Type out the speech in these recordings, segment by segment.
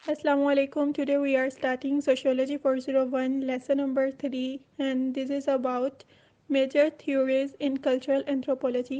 Assalamu alaikum. Today we are starting Sociology 401, lesson number 3, and this is about major theories in cultural anthropology.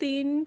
3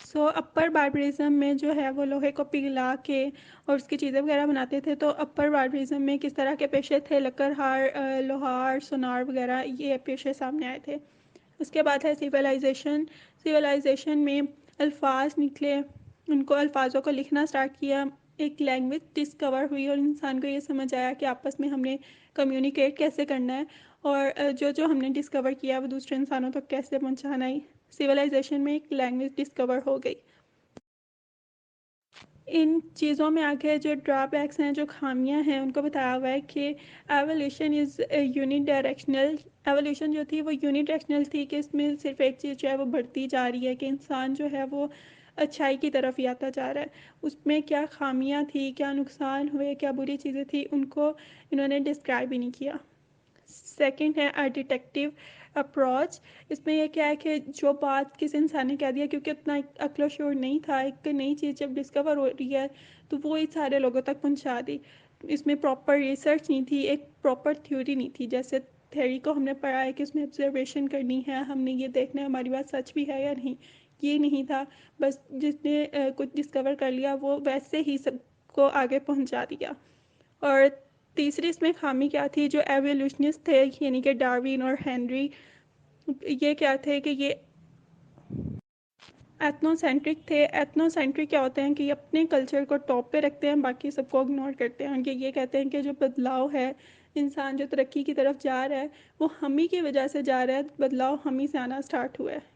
so upper barbarism میں جو ہے وہ لوہے کو پگھلا کے اور اس کی چیزیں وغیرہ بناتے تھے. تو اپر باربرزم میں کس طرح کے پیشے تھے؟ لکڑہار، لوہار، سونار وغیرہ یہ پیشے سامنے آئے تھے. اس کے بعد ہے سیولائزیشن. سیولائزیشن میں الفاظ نکلے، ان کو الفاظوں کو لکھنا سٹارٹ کیا، ایک لینگویج ڈسکور ہوئی اور انسان کو یہ سمجھ آیا کہ آپس میں ہم نے کمیونیکیٹ کیسے کرنا ہے اور جو ہم نے ڈسکور کیا وہ دوسرے انسانوں تک کیسے پہنچانا ہے. سیولائزیشن میں ایک لینگویج ڈسکور ہو گئی. ان چیزوں میں آگے جو ڈرا بیکس ہیں، جو خامیاں ہیں، ان کو بتایا ہوا ہے کہ ایولیوشن از یونی ڈائریکشنل. ایولیوشن جو تھی وہ یونی ڈائریکشنل تھی کہ اس میں صرف ایک چیز جو ہے وہ بڑھتی جا رہی ہے، کہ انسان جو ہے وہ اچھائی کی طرف ہی آتا جا رہا ہے. اس میں کیا خامیاں تھی، کیا نقصان ہوئے، کیا بری چیزیں تھیں، ان کو انہوں نے ڈسکرائب ہی نہیں کیا. سیکنڈ ہے ڈیٹیکٹیو اپروچ. اس میں یہ کیا ہے کہ جو بات کسی انسان نے کہہ دیا، کیونکہ اتنا عقل و شعور نہیں تھا، ایک نئی چیز جب ڈسکور ہو رہی ہے تو وہ ہی سارے لوگوں تک پہنچا دی. اس میں پراپر ریسرچ نہیں تھی، ایک پراپر تھیوری نہیں تھی. جیسے تھیوری کو ہم نے پڑھا ہے کہ اس میں آبزرویشن کرنی ہے، ہم نے یہ دیکھنا ہے ہماری بات سچ بھی ہے یا نہیں. یہ نہیں تھا، بس جس نے کچھ ڈسکور کر لیا وہ ویسے ہی سب کو آگے پہنچا دیا. اور تیسری اس میں خامی کیا تھی؟ جو ایولیوشنسٹ تھے یعنی کہ ڈاروین اور ہینری، یہ کیا تھے کہ یہ ایتھنو سینٹرک تھے. ایتھنو سینٹرک کیا ہوتے ہیں کہ یہ اپنے کلچر کو ٹاپ پہ رکھتے ہیں، باقی سب کو اگنور کرتے ہیں. کہ یہ کہتے ہیں کہ جو بدلاؤ ہے، انسان جو ترقی کی طرف جا رہا ہے وہ ہم ہی کی وجہ سے جا رہا ہے، بدلاؤ ہم ہی سے آنا سٹارٹ ہوا ہے.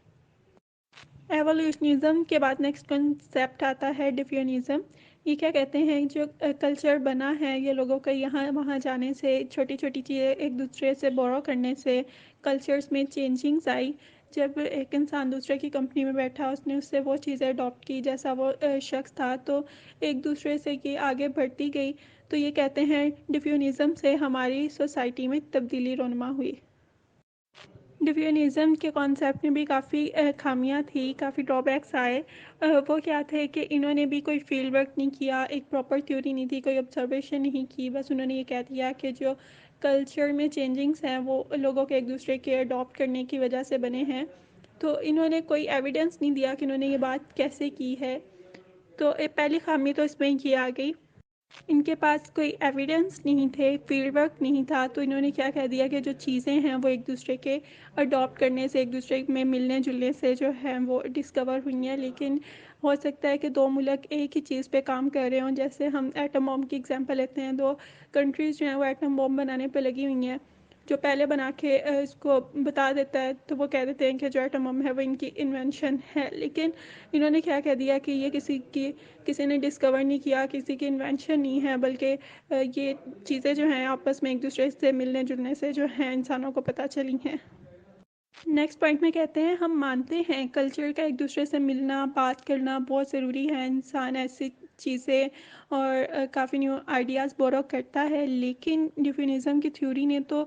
ایولیوشنزم کے بعد نیکسٹ کنسیپٹ آتا ہے ڈیفیونزم. یہ کیا کہتے ہیں؟ جو کلچر بنا ہے یہ لوگوں کا یہاں وہاں جانے سے، چھوٹی چھوٹی چیزیں ایک دوسرے سے بورو کرنے سے کلچرز میں چینجنگز آئی. جب ایک انسان دوسرے کی کمپنی میں بیٹھا، اس نے اس سے وہ چیزیں اڈاپٹ کی جیسا وہ شخص تھا، تو ایک دوسرے سے یہ آگے بڑھتی گئی. تو یہ کہتے ہیں ڈیفیونزم سے ہماری سوسائٹی میں تبدیلی رونما ہوئی. ڈیفیونزم کے کانسیپٹ میں بھی کافی خامیاں تھیں، کافی ڈرا بیکس آئے. وہ کیا تھے کہ انہوں نے بھی کوئی فیلڈ ورک نہیں کیا، ایک پراپر تھیوری نہیں تھی، کوئی آبزرویشن نہیں کی. بس انہوں نے یہ کہہ دیا کہ جو کلچر میں چینجنگس ہیں وہ لوگوں کے ایک دوسرے کے اڈاپٹ کرنے کی وجہ سے بنے ہیں. تو انہوں نے کوئی ایویڈنس نہیں دیا کہ انہوں نے یہ بات کیسے کی ہے. تو پہلی خامی تو اس میں یہ آ گئی، ان کے پاس کوئی ایویڈنس نہیں تھے، فیلڈ ورک نہیں تھا. تو انہوں نے کیا کہہ دیا کہ جو چیزیں ہیں وہ ایک دوسرے کے اڈاپٹ کرنے سے، ایک دوسرے میں ملنے جلنے سے جو ہے وہ ڈسکور ہوئی ہیں. لیکن ہو سکتا ہے کہ دو ملک ایک ہی چیز پہ کام کر رہے ہوں. جیسے ہم ایٹم بم کی اگزامپل لیتے ہیں، دو کنٹریز جو ہیں وہ ایٹم بم بنانے پہ لگی ہوئی ہیں. جو پہلے بنا کے اس کو بتا دیتا ہے تو وہ کہہ دیتے ہیں کہ جو ایٹم بم ہے وہ ان کی انوینشن ہے. لیکن انہوں نے کیا کہہ دیا کہ یہ کسی نے ڈسکور نہیں کیا، کسی کی انوینشن نہیں ہے، بلکہ یہ چیزیں جو ہیں آپس میں ایک دوسرے سے ملنے جلنے سے جو ہیں انسانوں کو پتہ چلی ہیں. نیکسٹ پوائنٹ میں کہتے ہیں ہم مانتے ہیں کلچر کا ایک دوسرے سے ملنا، بات کرنا بہت ضروری ہے. انسان ایسی چیزیں اور کافی نیو آئیڈیاز بورو کرتا ہے. لیکن ڈیفینزم کی تھیوری نے تو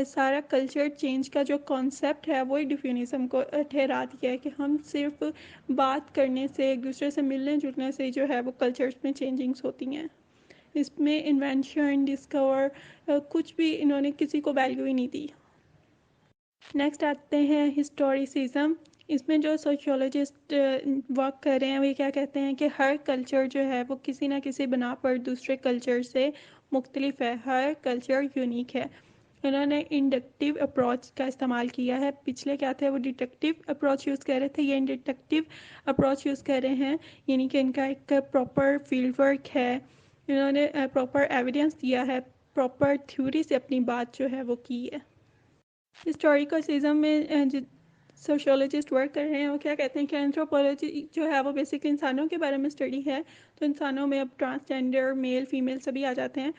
سارا کلچر چینج کا جو کانسیپٹ ہے وہی ڈیفینزم کو ٹھہرا دیا ہے کہ ہم صرف بات کرنے سے، ایک دوسرے سے ملنے جلنے سے جو ہے وہ کلچرز میں چینجنگز ہوتی ہیں. اس میں انوینشن، ڈسکور کچھ بھی انہوں نے کسی کو ویلیو ہی نہیں دی. نیکسٹ آتے ہیں ہسٹوریسزم. اس میں جو سوشیولوجسٹ ورک کر رہے ہیں وہ کیا کہتے ہیں کہ ہر کلچر جو ہے وہ کسی نہ کسی بنا پر دوسرے کلچر سے مختلف ہے، ہر کلچر یونیک ہے. انہوں نے انڈکٹیو اپروچ کا استعمال کیا ہے. پچھلے کیا تھے؟ وہ ڈیٹیکٹیو اپروچ یوز کر رہے تھے، یہ انڈکٹیو اپروچ یوز کر رہے ہیں، یعنی کہ ان کا ایک پراپر فیلڈ ورک ہے. انہوں نے پراپر ایویڈنس دیا ہے، پراپر تھیوری سے اپنی بات جو ہے وہ کی ہے. ہسٹوریکلزم میں سوشیولوجسٹ ورک کر رہے ہیں، وہ کیا کہتے ہیں کہ اینتھروپولوجی جو ہے وہ بیسکلی انسانوں کے بارے میں اسٹڈی ہے. تو انسانوں میں اب ٹرانسجینڈر، میل، فیمیل سبھی آ جاتے ہیں.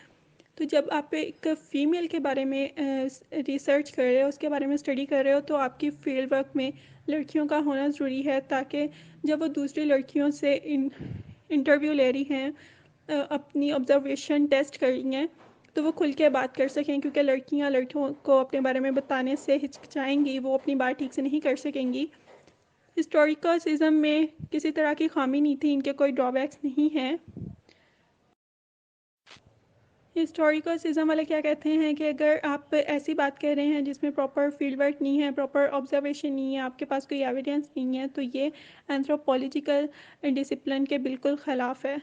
تو جب آپ ایک فیمیل کے بارے میں ریسرچ کر رہے ہو، اس کے بارے میں اسٹڈی کر رہے ہو، تو آپ کی فیلڈ ورک میں لڑکیوں کا ہونا ضروری ہے، تاکہ جب وہ دوسری لڑکیوں سے انٹرویو لے رہی ہیں، اپنی آبزرویشن ٹیسٹ کر رہی ہیں، تو وہ کھل کے بات کر سکیں. کیونکہ لڑکیاں لڑکیوں کو اپنے بارے میں بتانے سے ہچکچائیں گی، وہ اپنی بات ٹھیک سے نہیں کر سکیں گی. ہسٹوریکلزم میں کسی طرح کی خامی نہیں تھی، ان کے کوئی ڈرا بیکس نہیں ہیں. ہسٹوریکسزم والے کیا کہتے ہیں کہ اگر آپ ایسی بات کہہ رہے ہیں جس میں پراپر فیلڈ ورک نہیں ہے، پراپر آبزرویشن نہیں ہے، آپ کے پاس کوئی ایویڈنس نہیں ہے، تو یہ اینتھروپولیٹیکل ڈسپلن کے بالکل خلاف ہے۔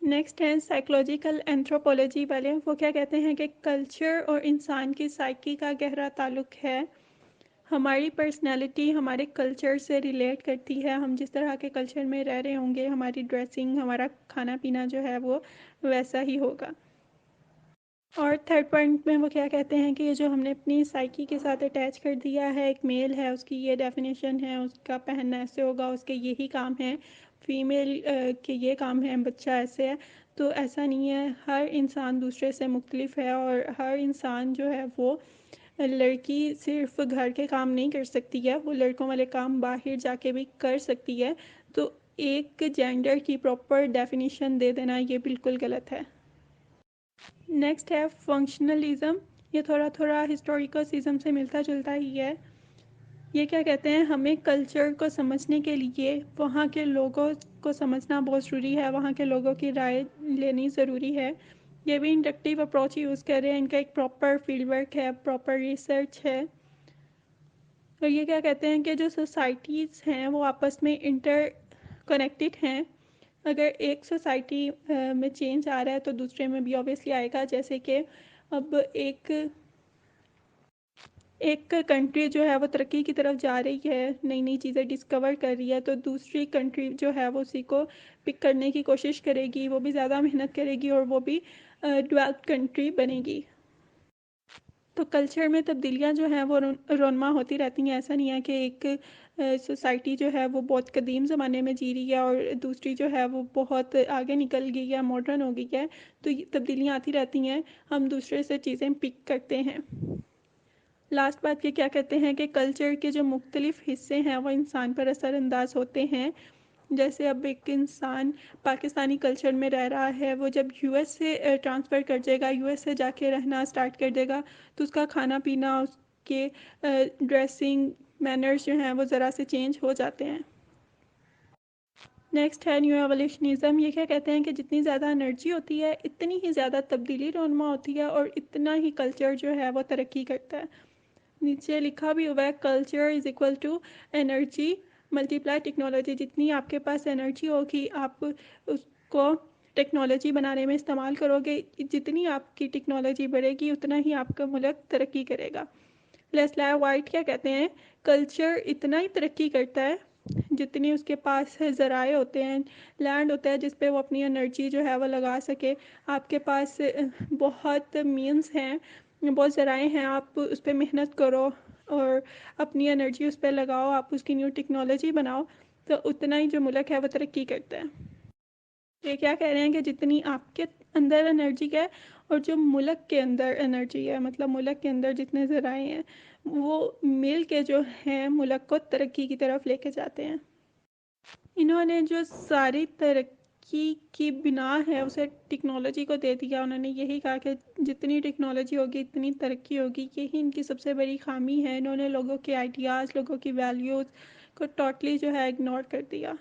نیکسٹ ہے سائیکولوجیکل اینتھروپولوجی والے، وہ کیا کہتے ہیں کہ کلچر اور انسان کی سائیکی کا گہرا تعلق ہے۔ ہماری پرسنالٹی ہمارے کلچر سے ریلیٹ کرتی ہے، ہم جس طرح کے کلچر میں رہ رہے ہوں گے، ہماری ڈریسنگ، ہمارا کھانا پینا جو ہے وہ ویسا ہی ہوگا۔ اور تھرڈ پوائنٹ میں وہ کیا کہتے ہیں کہ یہ جو ہم نے اپنی سائیکی کے ساتھ اٹیچ کر دیا ہے، ایک میل ہے، اس کی یہ ڈیفینیشن ہے، اس کا پہننا ایسے ہوگا، اس کے یہی کام ہیں، فیمیل کے یہ کام ہیں، بچہ ایسے ہے، تو ایسا نہیں ہے۔ ہر انسان دوسرے سے مختلف ہے، اور ہر انسان جو ہے وہ، لڑکی صرف گھر کے کام نہیں کر سکتی ہے، وہ لڑکوں والے کام باہر جا کے بھی کر سکتی ہے، تو ایک جینڈر کی پراپر ڈیفینیشن دے دینا یہ بالکل غلط ہے۔ نیکسٹ ہے فنکشنلزم، یہ تھوڑا ہسٹوریکلزم سے ملتا جلتا ہی ہے۔ یہ کیا کہتے ہیں، ہمیں کلچر کو سمجھنے کے لیے وہاں کے لوگوں کو سمجھنا بہت ضروری ہے، وہاں کے لوگوں کی رائے لینی ضروری ہے۔ یہ بھی انڈکٹیو اپروچ یوز کر رہے ہیں، ان کا ایک پراپر فیلڈ ورک ہے، پراپر ریسرچ ہے۔ اور یہ کیا کہتے ہیں کہ جو سوسائٹیز ہیں وہ آپس میں انٹر کنیکٹڈ ہیں، اگر ایک سوسائٹی میں چینج آ رہا ہے تو دوسرے میں بھی آبویسلی آئے گا۔ جیسے کہ اب ایک کنٹری جو ہے وہ ترقی کی طرف جا رہی ہے، نئی نئی چیزیں ڈسکور کر رہی ہے، تو دوسری کنٹری جو ہے وہ اسی کو پک کرنے کی کوشش کرے گی، وہ بھی زیادہ محنت کرے گی اور وہ بھی ڈیولپڈ کنٹری بنے گی۔ تو کلچر میں تبدیلیاں جو ہیں وہ رونما ہوتی رہتی ہیں، ایسا نہیں ہے کہ ایک سوسائٹی جو ہے وہ بہت قدیم زمانے میں جی رہی ہے اور دوسری جو ہے وہ بہت آگے نکل گئی ہے، ماڈرن ہو گئی ہے، تو یہ تبدیلیاں آتی رہتی ہیں، ہم دوسرے سے چیزیں پک کرتے ہیں۔ لاسٹ بات یہ کیا کہتے ہیں کہ کلچر کے جو مختلف حصے ہیں وہ انسان پر اثر انداز ہوتے ہیں۔ جیسے اب ایک انسان پاکستانی کلچر میں رہ رہا ہے، وہ جب یو ایس سے ٹرانسفر کر جائے گا، یو ایس سے جا کے رہنا سٹارٹ کر دے گا، تو اس کا کھانا پینا، اس کے ڈریسنگ مینرز جو ہیں وہ ذرا سے چینج ہو جاتے ہیں۔ نیکسٹ ہے نیو ایولیوشنزم، یہ کیا کہتے ہیں کہ جتنی زیادہ انرجی ہوتی ہے اتنی ہی زیادہ تبدیلی رونما ہوتی ہے اور اتنا ہی کلچر جو ہے وہ ترقی کرتا ہے۔ نیچے لکھا بھی ہوا ہے culture is equal to energy multiply technology, جتنی آپ کے پاس انرجی ہوگی آپ اس کو ٹیکنالوجی بنانے میں استعمال کرو گے، جتنی آپ کی ٹیکنالوجی بڑھے گی اتنا ہی آپ کا ملک ترقی کرے گا۔ لیسلا وائٹ کیا کہتے ہیں، کلچر اتنا ہی ترقی کرتا ہے جتنی اس کے پاس ذرائع ہوتے ہیں، لینڈ ہوتا ہے جس پہ وہ اپنی انرجی جو ہے وہ لگا سکے۔ آپ کے پاس بہت مینز ہیں، بہت ذرائع ہیں، آپ اس پہ محنت کرو اور اپنی انرجی اس پہ لگاؤ، آپ اس کی نیو ٹیکنالوجی بناؤ، تو اتنا ہی جو ملک ہے وہ ترقی کرتا ہے۔ یہ کیا کہہ رہے ہیں کہ جتنی آپ کے اندر انرجی ہے اور جو ملک کے اندر انرجی ہے، مطلب ملک کے اندر جتنے ذرائع ہیں وہ مل کے جو ہیں ملک کو ترقی کی طرف لے کے جاتے ہیں۔ انہوں نے جو ساری ترقی کی بنا ہے اسے ٹیکنالوجی کو دے دیا، انہوں نے یہی کہا کہ جتنی ٹیکنالوجی ہوگی اتنی ترقی ہوگی، یہی ان کی سب سے بڑی خامی ہے۔ انہوں نے لوگوں کے آئیڈیاز، لوگوں کی ویلیوز کو ٹوٹلی جو ہے اگنور کر دیا۔